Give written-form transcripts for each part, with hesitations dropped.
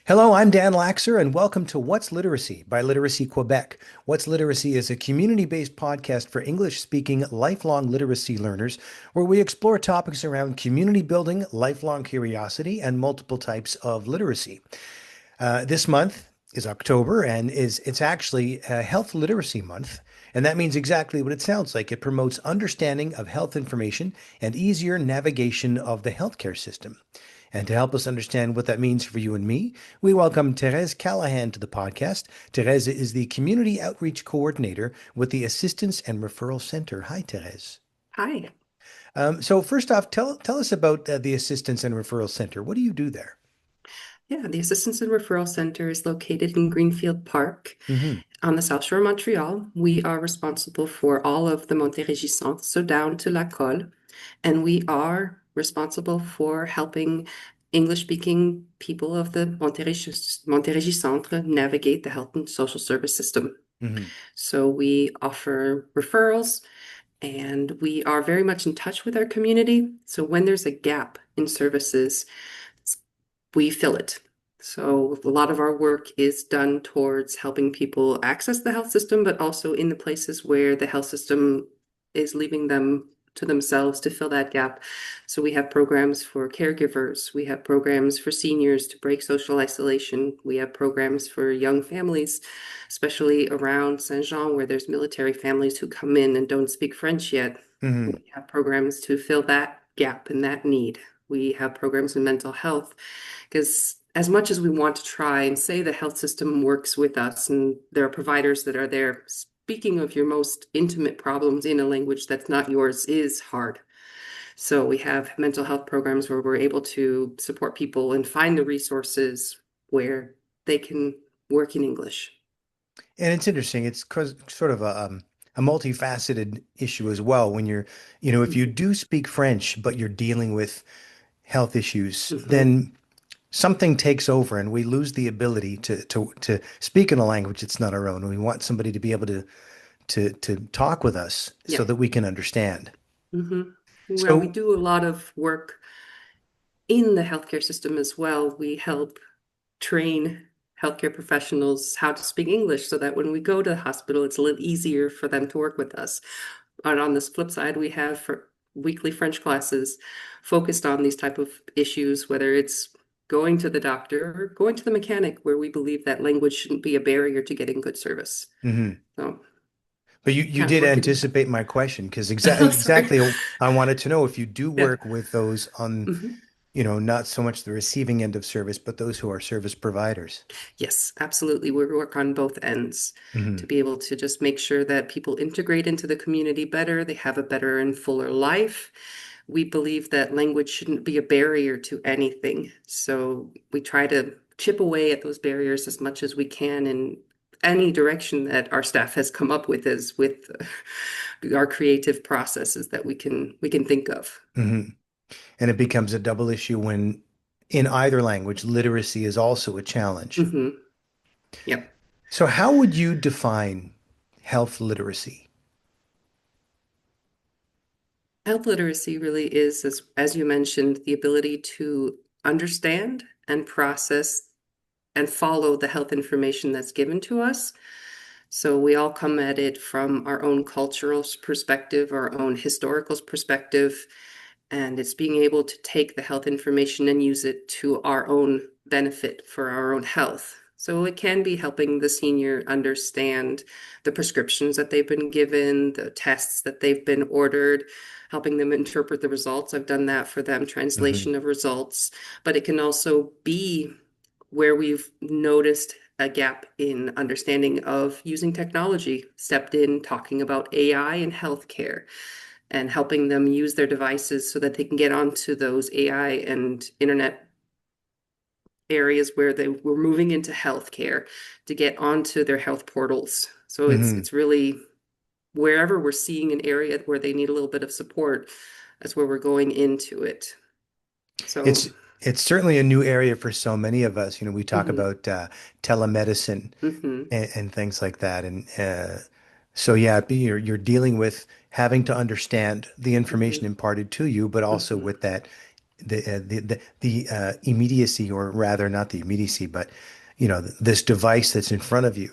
Hello, I'm Dan Laxer, and welcome to What's Literacy by Literacy Quebec. What's Literacy is a community-based podcast for English-speaking lifelong literacy learners, where we explore topics around community building, lifelong curiosity, and multiple types of literacy. This month is October, and it's actually Health Literacy Month, and that means exactly what it sounds like. It promotes understanding of health information and easier navigation of the healthcare system. And to help us understand what that means for you and me, we welcome Therese Callahan to the podcast. Therese is the Community Outreach Coordinator with the Assistance and Referral Centre. Hi, Therese. Hi. So first off, tell us about the Assistance and Referral Centre. What do you do there? Yeah, the Assistance and Referral Centre is located in Greenfield Park Hmm. on the South Shore of Montreal. We are responsible for all of the Montérégie Centre, so down to La Colle, and we are responsible for helping English-speaking people of the Montérégie Centre navigate the health and social service system. Hmm. So we offer referrals, and we are very much in touch with our community. So when there's a gap in services, we fill it. So a lot of our work is done towards helping people access the health system, but also in the places where the health system is leaving them to themselves to fill that gap. So we have programs for caregivers, we have programs for seniors to break social isolation, we have programs for young families, especially around Saint Jean, where there's military families who come in and don't speak French yet. Hmm. We have programs to fill that gap and that need. We have programs in mental health because as much as we want to try and say the health system works with us and there are providers that are there, speaking of your most intimate problems in a language that's not yours is hard. So we have mental health programs where we're able to support people and find the resources where they can work in English. And it's interesting. It's sort of a multifaceted issue as well. When if you Mhm. do speak French, but you're dealing with health issues, Mhm. then something takes over and we lose the ability to speak in a language that's not our own. We want somebody to be able to talk with us so Yeah. that we can understand. Well, we So, do a lot of work in the healthcare system as well. We help train healthcare professionals how to speak English so that when we go to the hospital, it's a little easier for them to work with us. And on this flip side, we have for weekly French classes focused on these type of issues, whether it's going to the doctor or going to the mechanic, where we believe that language shouldn't be a barrier to getting good service. mhm. So But you kind of did working. anticipate my question because I'm sorry. exactly I wanted to know if you do Yeah. work with those on, Mhm. not so much the receiving end of service, but those who are service providers. Yes, absolutely. We work on both ends Hmm. to be able to just make sure that people integrate into the community better, they have a better and fuller life. We believe that language shouldn't be a barrier to anything. So we try to chip away at those barriers as much as we can in any direction that our staff has come up with is with our creative processes that we can think of. Hmm. And it becomes a double issue when in either language, literacy is also a challenge. Hmm. Yep. So how would you define health literacy? Health literacy really is, as you mentioned, the ability to understand and process and follow the health information that's given to us. So we all come at it from our own cultural perspective, our own historical perspective, and it's being able to take the health information and use it to our own benefit for our own health. So it can be helping the senior understand the prescriptions that they've been given, the tests that they've been ordered, helping them interpret the results. I've done that for them, Hmm. translation of results. But it can also be where we've noticed a gap in understanding of using technology, stepped in talking about AI in healthcare and helping them use their devices so that they can get onto those AI and internet areas where they were moving into healthcare to get onto their health portals. So it's Hmm. it's really wherever we're seeing an area where they need a little bit of support, that's where we're going into it. So, It's it's certainly a new area for so many of us. We talk mhm, about telemedicine mhm, and things like that, and so yeah, you're dealing with having to understand the information mhm, imparted to you, but also mhm. with that the immediacy, or rather not the immediacy, but this device that's in front of you.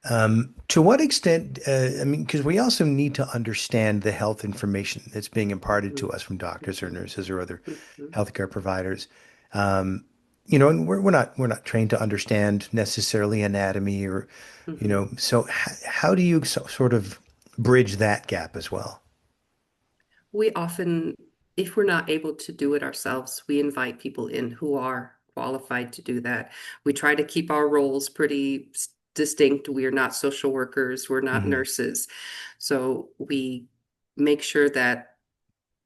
Hmm. To what extent, I mean, because we also need to understand the health information that's being imparted to us from doctors or nurses or other Hmm. healthcare providers. Um, and we're not trained to understand necessarily anatomy or, Hmm. so how do you sort of bridge that gap as well? We often, if we're not able to do it ourselves, we invite people in who are qualified to do that. We try to keep our roles pretty distinct. We are not social workers, we're not Hmm. nurses. So we make sure that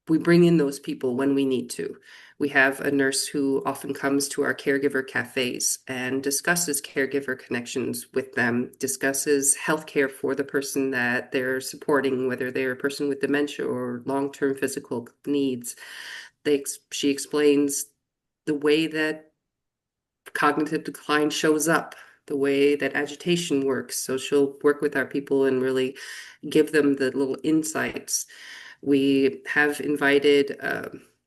we bring in those people when we need to. We have a nurse who often comes to our caregiver cafes and discusses caregiver connections with them, discusses healthcare for the person that they're supporting, whether they're a person with dementia or long-term physical needs. She explains the way that cognitive decline shows up, the way that agitation works. So she'll work with our people and really give them the little insights. We have invited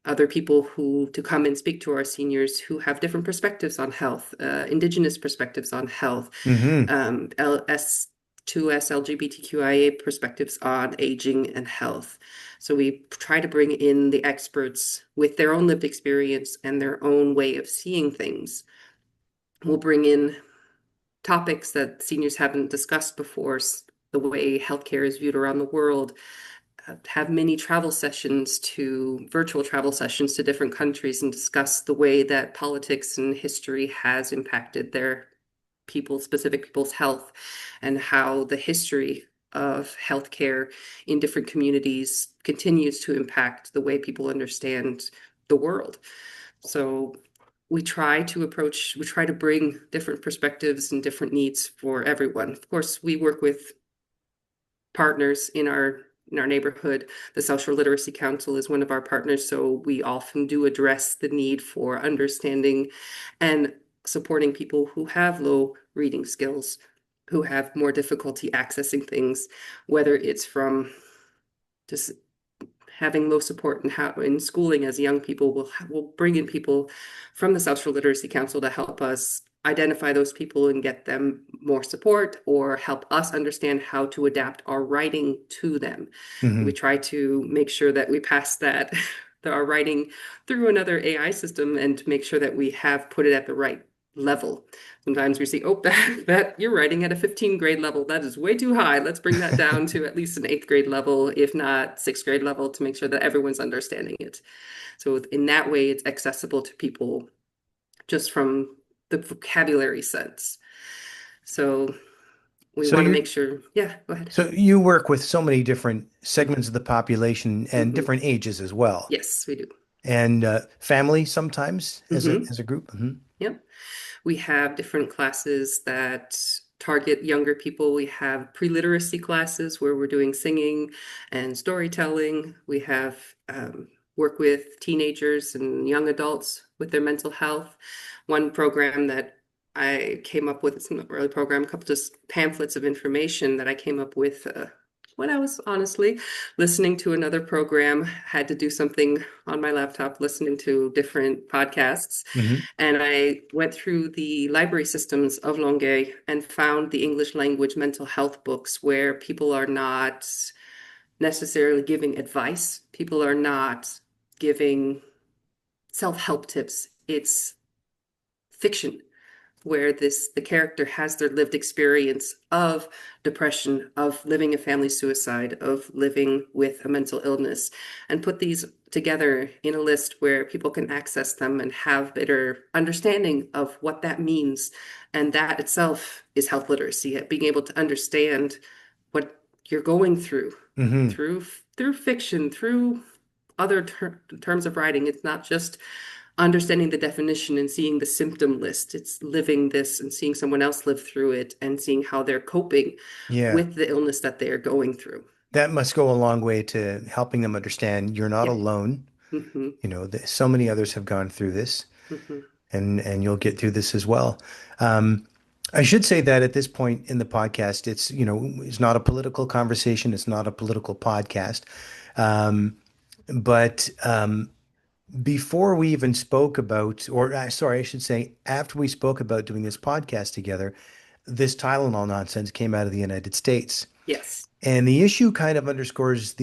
other people who to come and speak to our seniors who have different perspectives on health, Indigenous perspectives on health, Hmm. LS2S LGBTQIA perspectives on aging and health. So we try to bring in the experts with their own lived experience and their own way of seeing things. We'll bring in topics that seniors haven't discussed before, the way healthcare is viewed around the world, have many travel sessions to virtual travel sessions to different countries and discuss the way that politics and history has impacted their people, specific people's health, and how the history of healthcare in different communities continues to impact the way people understand the world. So we try to bring different perspectives and different needs for everyone. Of course, we work with partners in our neighborhood. The Social Literacy Council is one of our partners, so we often do address the need for understanding and supporting people who have low reading skills, who have more difficulty accessing things, whether it's from just having low support in how in schooling as young people. We'll bring in people from the Social Literacy Council to help us identify those people and get them more support or help us understand how to adapt our writing to them. We Hmm. try to make sure that we pass that our writing through another AI system and to make sure that we have put it at the right level. Sometimes we see, oh, that you're writing at a 15 grade level. That is way too high. Let's bring that down to at least an eighth grade level, if not sixth grade level, to make sure that everyone's understanding it. So in that way, it's accessible to people just from the vocabulary sense. So we So want to you're make sure, yeah, go ahead. so you work with so many different Mhm. segments of the population and Mhm. different ages as well, Yes, we do. and family sometimes Hmm. as a group. Hmm. Yep. We have different classes that target younger people. We have pre-literacy classes where we're doing singing and storytelling. We have work with teenagers and young adults with their mental health. One program that I came up with, it's not really a program, a couple just pamphlets of information that I came up with when I was honestly listening to another program, had to do something on my laptop, listening to different podcasts. Hmm. And I went through the library systems of Longueuil and found the English language mental health books where people are not necessarily giving advice. People are not giving self-help tips. It's fiction where the character has their lived experience of depression, of living a family suicide, of living with a mental illness, and put these together in a list where people can access them and have better understanding of what that means. And that itself is health literacy, being able to understand what you're going Hmm. through through fiction, through other terms of writing. It's not just understanding the definition and seeing the symptom list. It's living this and seeing someone else live through it and seeing how they're coping Yeah, with the illness that they are going through. that must go a long way to helping them understand you're not Yeah. alone. Hmm. So many others have gone through this, Hmm. and you'll get through this as well. Um, I should say that at this point in the podcast, it's not a political conversation. It's not a political podcast. Um, but before we even spoke about, or sorry, I should say, after we spoke about doing this podcast together, this Tylenol nonsense came out of the United States. Yes. And the issue kind of underscores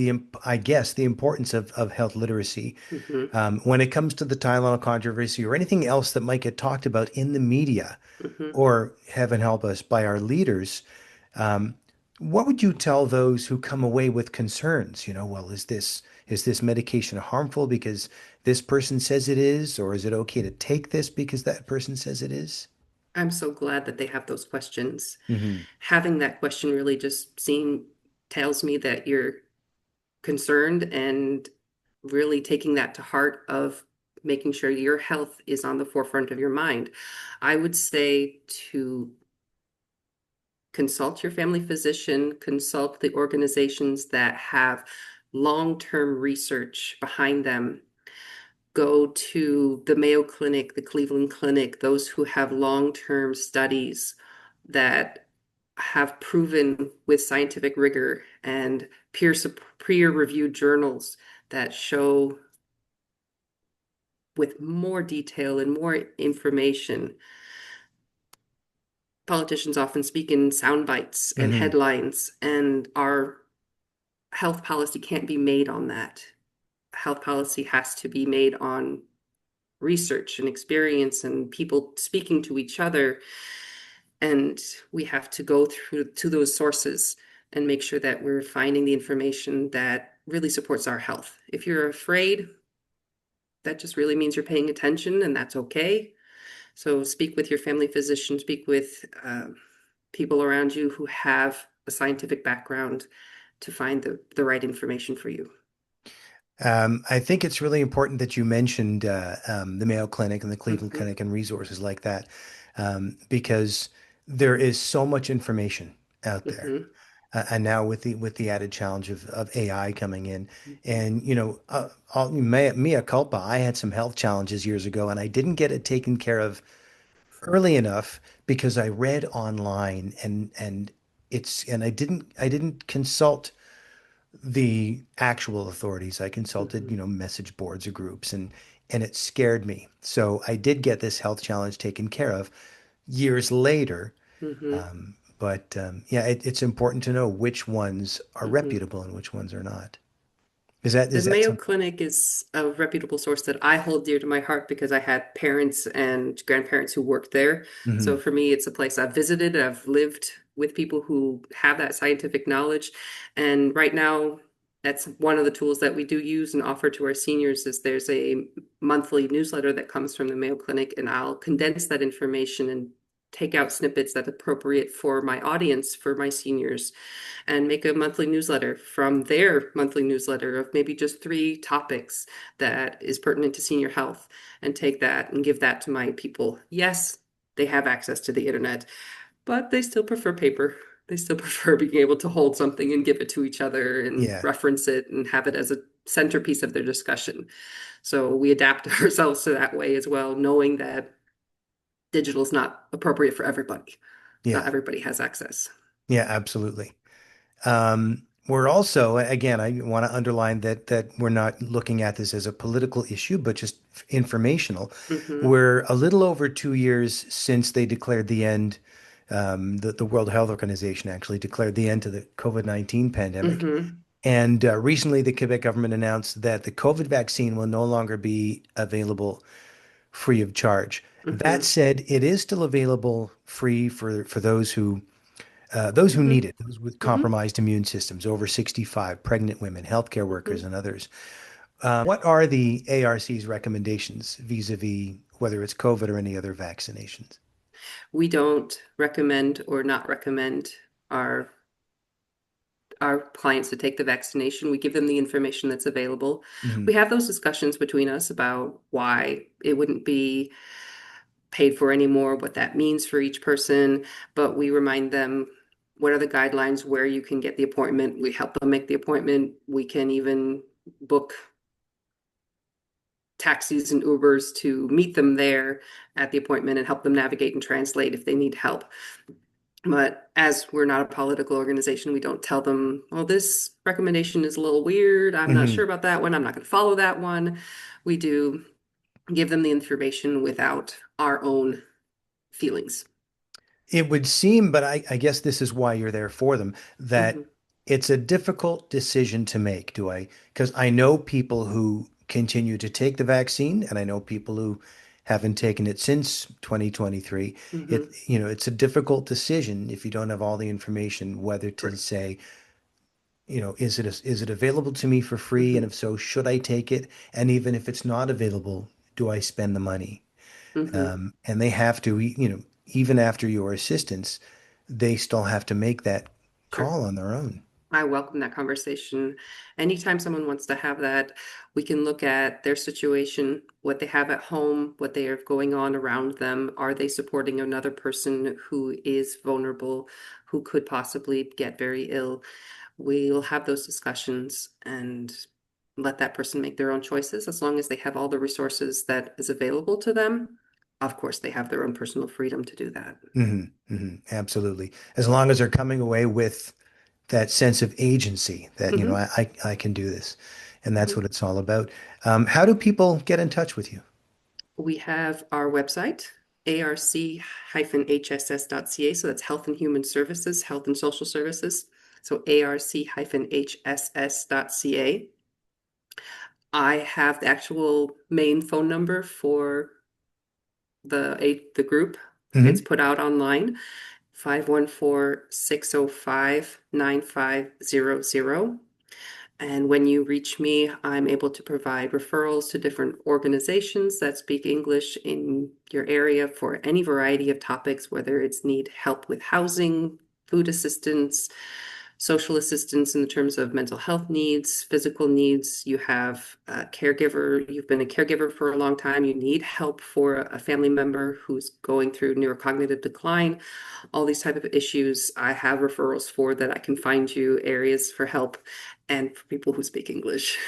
I guess, the importance of health literacy Hmm. when it comes to the Tylenol controversy or anything else that might get talked about in the media, Hmm. or heaven help us, by our leaders. Um, what would you tell those who come away with concerns? Well, is this medication harmful because this person says it is, or is it okay to take this because that person says it is? I'm so glad that they have those questions. Hmm. Having that question really just tells me that you're concerned and really taking that to heart of making sure your health is on the forefront of your mind. I would say to consult your family physician, consult the organizations that have long-term research behind them. Go to the Mayo Clinic, the Cleveland Clinic, those who have long-term studies that have proven with scientific rigor and peer-reviewed journals that show with more detail and more information. Politicians often speak in sound bites and Hmm. headlines, and our health policy can't be made on that. Health policy has to be made on research and experience and people speaking to each other. And we have to go through to those sources and make sure that we're finding the information that really supports our health. If you're afraid, that just really means you're paying attention, and that's okay. So speak with your family physician, speak with people around you who have a scientific background to find the right information for you. I think it's really important that you mentioned the Mayo Clinic and the Cleveland Hmm. Clinic and resources like that, because there is so much information out there. Hmm. And now with the added challenge of AI coming in, Hmm. and mea culpa, I had some health challenges years ago, and I didn't get it taken care of early enough because I read online, and I didn't consult the actual authorities. I consulted, Hmm. message boards or groups, and it scared me. So I did get this health challenge taken care of years later. Hmm. But yeah, it's important to know which ones are Hmm. reputable and which ones are not. Is that The is that Mayo something? Clinic is a reputable source that I hold dear to my heart because I had parents and grandparents who worked there. So Hmm. for me, it's a place I've visited. I've lived with people who have that scientific knowledge. And right now, that's one of the tools that we do use and offer to our seniors is there's a monthly newsletter that comes from the Mayo Clinic, and I'll condense that information and take out snippets that's appropriate for my audience, for my seniors, and make a monthly newsletter from their monthly newsletter of maybe just 3 topics that is pertinent to senior health, and take that and give that to my people. Yes, they have access to the internet, but they still prefer paper. They still prefer being able to hold something and give it to each other and Yeah, reference it and have it as a centerpiece of their discussion. So we adapt ourselves to that way as well, knowing that digital is not appropriate for everybody. Not yeah, everybody has access. yeah, absolutely. We're also, again, I want to underline that we're not looking at this as a political issue, but just informational. Hmm. We're a little over 2 years since they declared the end. The World Health Organization actually declared the end to the COVID-19 pandemic. Hmm. And recently, the Quebec government announced that the COVID vaccine will no longer be available free of charge. That Hmm. said, it is still available free for those who need Hmm. it, those with Hmm. compromised immune systems, over 65, pregnant women, healthcare workers, Hmm. and others. What are the ARC's recommendations vis-a-vis whether it's COVID or any other vaccinations? We don't recommend or not recommend our our clients to take the vaccination. We give them the information that's available. Hmm. We have those discussions between us about why it wouldn't be paid for anymore, what that means for each person, but we remind them what are the guidelines, where you can get the appointment. We help them make the appointment. We can even book taxis and Ubers to meet them there at the appointment and help them navigate and translate if they need help. But as we're not a political organization, we don't tell them, well, this recommendation is a little weird. I'm not sure Hmm. about that one. I'm not going to follow that one. We do give them the information without our own feelings. It would seem, but I guess this is why you're there for them, Hmm. that it's a difficult decision to make, do I? Because I know people who continue to take the vaccine, and I know people who haven't taken it since 2023. Hmm. It's a difficult decision if you don't have all the information, whether to say, is it available to me for free? And Hmm. if so, should I take it? And even if it's not available, do I spend the money? Hmm. And they have to, even after your assistance, they still have to make that Sure. call on their own. I welcome that conversation. Anytime someone wants to have that, we can look at their situation, what they have at home, what they have going on around them. Are they supporting another person who is vulnerable, who could possibly get very ill? We'll have those discussions and let that person make their own choices as long as they have all the resources that is available to them. Of course, they have their own personal freedom to do that. Absolutely. As long as they're coming away with that sense of agency that, Hmm. I can do this. And that's Hmm. what it's all about. How do people get in touch with you? We have our website, arc-hss.ca. So that's Health and Human Services, Health and Social Services. So arc-hss.ca. I have the actual main phone number for the group. It's Hmm. put out online, 514-605-9500. And when you reach me, I'm able to provide referrals to different organizations that speak English in your area for any variety of topics, whether it's need help with housing, food assistance, social assistance in terms of mental health needs, physical needs. You have a caregiver, you've been a caregiver for a long time, you need help for a family member who's going through neurocognitive decline, all these type of issues. I have referrals for that I can find you areas for help and for people who speak English.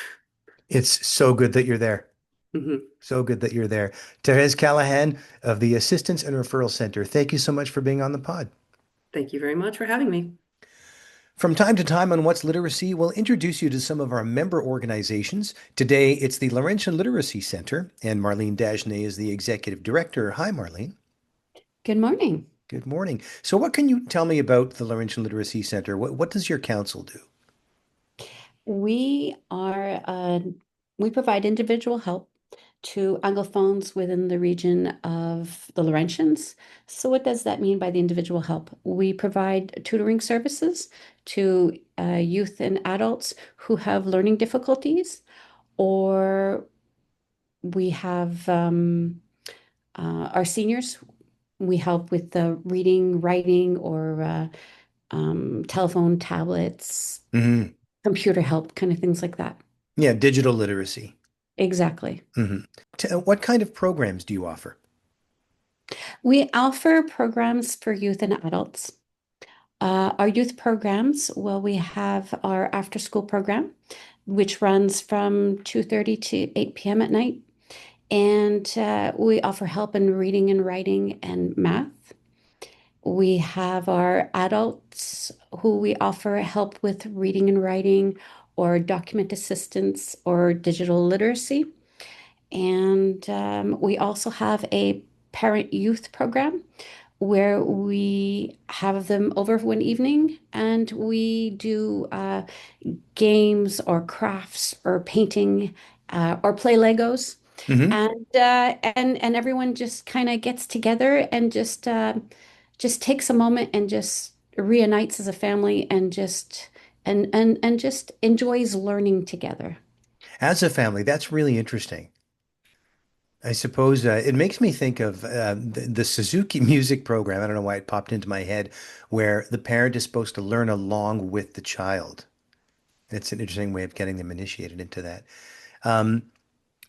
It's so good that you're there. Mhm. So good that you're there. Therese Callahan of the Assistance and Referral Centre. Thank you so much for being on the pod. Thank you very much for having me. From time to time on What's Literacy, we'll introduce you to some of our member organizations. Today, it's the Laurentian Literacy Centre, and Marlene Dagenais is the executive director. Hi, Marlene. Good morning. Good morning. So, what can you tell me about the Laurentian Literacy Centre? What does your council do? We are we provide individual help to Anglophones within the region of the Laurentians. So what does that mean by the individual help? We provide tutoring services to youth and adults who have learning difficulties, or we have our seniors. We help with the reading, writing, or telephone, tablets, Hmm. computer help, kind of things like that. Yeah, digital literacy. Exactly. Hmm. What kind of programs do you offer? We offer programs for youth and adults. Our youth programs, well, we have our after school program, which runs from 2:30 to 8 p.m. at night. And we offer help in reading and writing and math. We have our adults who we offer help with reading and writing or document assistance or digital literacy. And we also have a parent youth program where we have them over one evening and we do games or crafts or painting or play Legos. Hmm. And everyone just kind of gets together and just takes a moment and just reunites as a family and just enjoys learning together. As a family, that's really interesting. I suppose it makes me think of the Suzuki music program. I don't know why it popped into my head, where the parent is supposed to learn along with the child. It's an interesting way of getting them initiated into that. Um,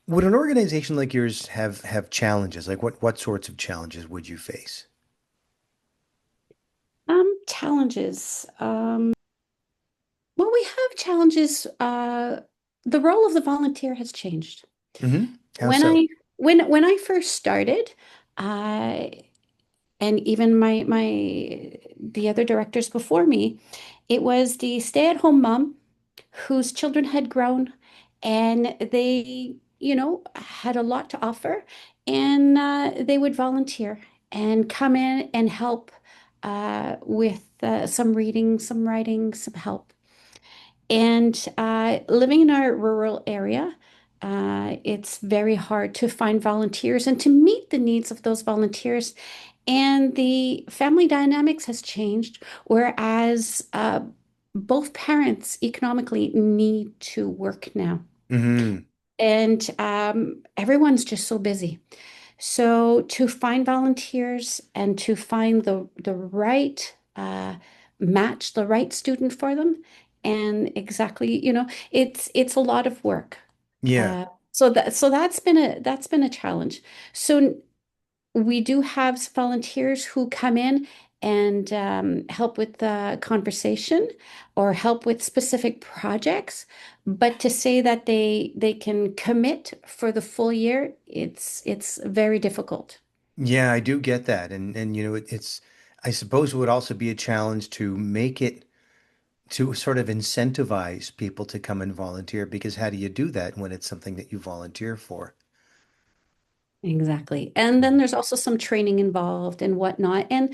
would an organization like yours have challenges? Like what sorts of challenges would you face? Challenges. Well, we have challenges. The role of the volunteer has changed. Hmm. How When so? I when I first started, uh, and even my the other directors before me, it was the stay-at-home mom whose children had grown and they, had a lot to offer. And they would volunteer and come in and help with some reading, some writing, some help. And living in our rural area, it's very hard to find volunteers and to meet the needs of those volunteers. And the family dynamics has changed, whereas both parents economically need to work now. Hmm. And everyone's just so busy. So to find volunteers and to find the right match, the right student for them, and exactly, it's a lot of work. Yeah. So that's been a challenge. So we do have volunteers who come in and help with the conversation or help with specific projects. But to say that they can commit for the full year, it's very difficult. Yeah, I do get that. And I suppose it would also be a challenge to make it to sort of incentivize people to come and volunteer because how do you do that when it's something that you volunteer for? Exactly. And then there's also some training involved and whatnot. And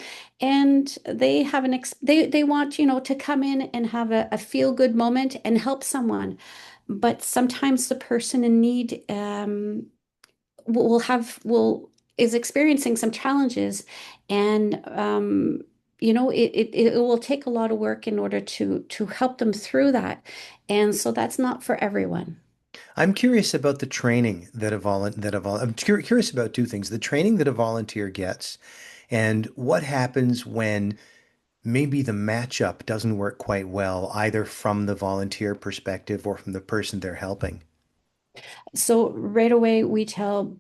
they have they want, to come in and have a feel good moment and help someone. But sometimes the person in need will is experiencing some challenges and it will take a lot of work in order to help them through that. And so that's not for everyone. I'm curious about the training that I'm curious about two things. The training that a volunteer gets and what happens when maybe the matchup doesn't work quite well, either from the volunteer perspective or from the person they're helping. So right away, we tell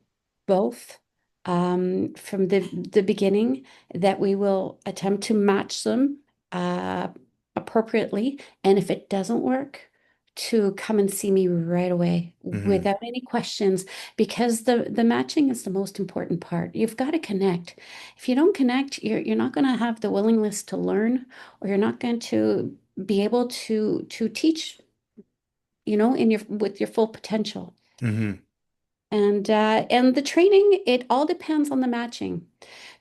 both from the beginning that we will attempt to match them uh, appropriately. And if it doesn't work, to come and see me right away Hmm. without any questions, because the matching is the most important part. You've got to connect. If you don't connect, you're not going to have the willingness to learn, or you're not going to be able to teach, in your with your full potential. Hmm. And the training, it all depends on the matching.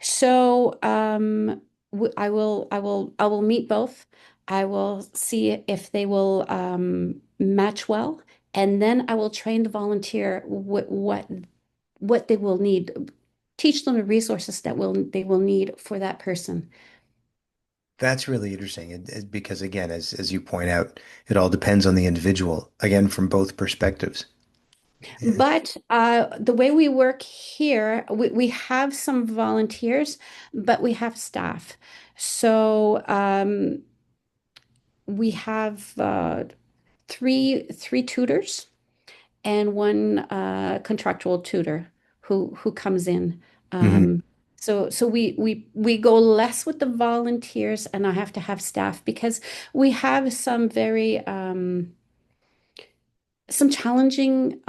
So I will meet both. I will see if they will match well, and then I will train the volunteer what they will need, teach them the resources that will they will need for that person. That's really interesting because again, as you point out, it all depends on the individual, again, from both perspectives. Yeah. But the way we work here, we have some volunteers, but we have staff. So we have three tutors and one contractual tutor who comes in. Hmm. So we go less with the volunteers, and I have to have staff because we have some challenging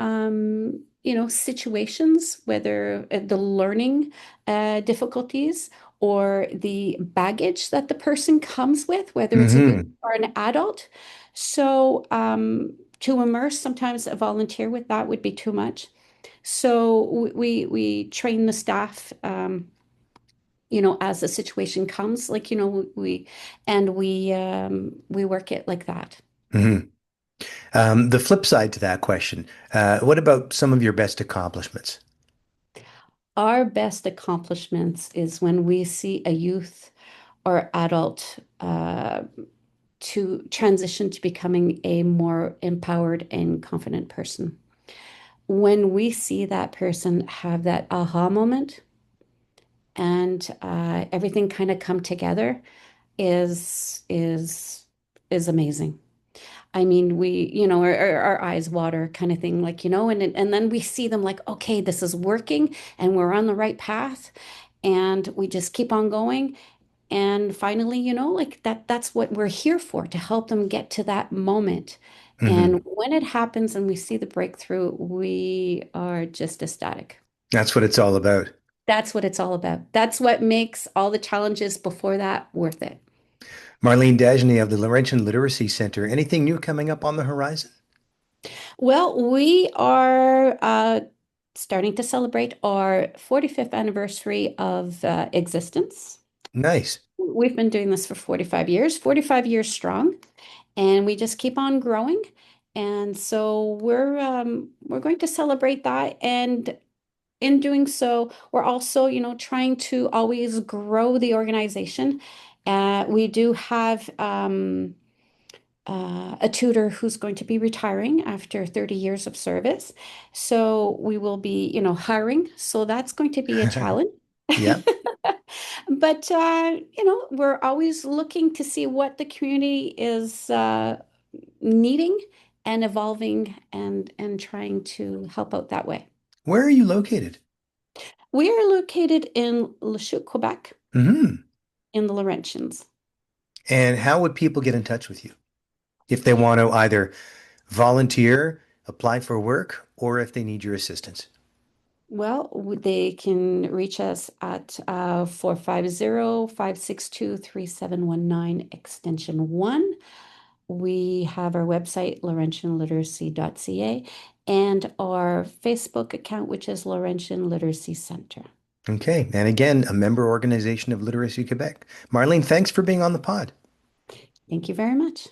situations, whether the learning difficulties or the baggage that the person comes with, whether it's a youth Hmm. or an adult. So to immerse sometimes a volunteer with that would be too much. So we train the staff as the situation comes, like, we work it like that. Hmm. The flip side to that question, what about some of your best accomplishments? Our best accomplishments is when we see a youth or adult to transition to becoming a more empowered and confident person. When we see that person have that aha moment and everything kind of come together is amazing. I mean, our eyes water kind of thing, like, and then we see them like, okay, this is working and we're on the right path. And we just keep on going. And finally, like that's what we're here for, to help them get to that moment. Hmm. And when it happens and we see the breakthrough, we are just ecstatic. That's what it's all about. That's what it's all about. That's what makes all the challenges before that worth it. Marlene Dagenais of the Laurentian Literacy Centre. Anything new coming up on the horizon? Well, we are starting to celebrate our 45th anniversary of existence. Nice. We've been doing this for 45 years, 45 years strong, and we just keep on growing. And so we're going to celebrate that. And in doing so, we're also, trying to always grow the organization. We do have a tutor who's going to be retiring after 30 years of service. So we will be, hiring. So that's going to be a challenge. Yeah. But, we're always looking to see what the community is needing and evolving and trying to help out that way. Where are you located? We are located in Lachute, Quebec, Hmm. in the Laurentians. And how would people get in touch with you if they want to either volunteer, apply for work, or if they need your assistance? Well, they can reach us at 450-562-3719 extension 1. We have our website, laurentianliteracy.ca, and our Facebook account, which is Laurentian Literacy Centre. Okay. And again, a member organization of Literacy Quebec. Marlene, thanks for being on the pod. Thank you very much.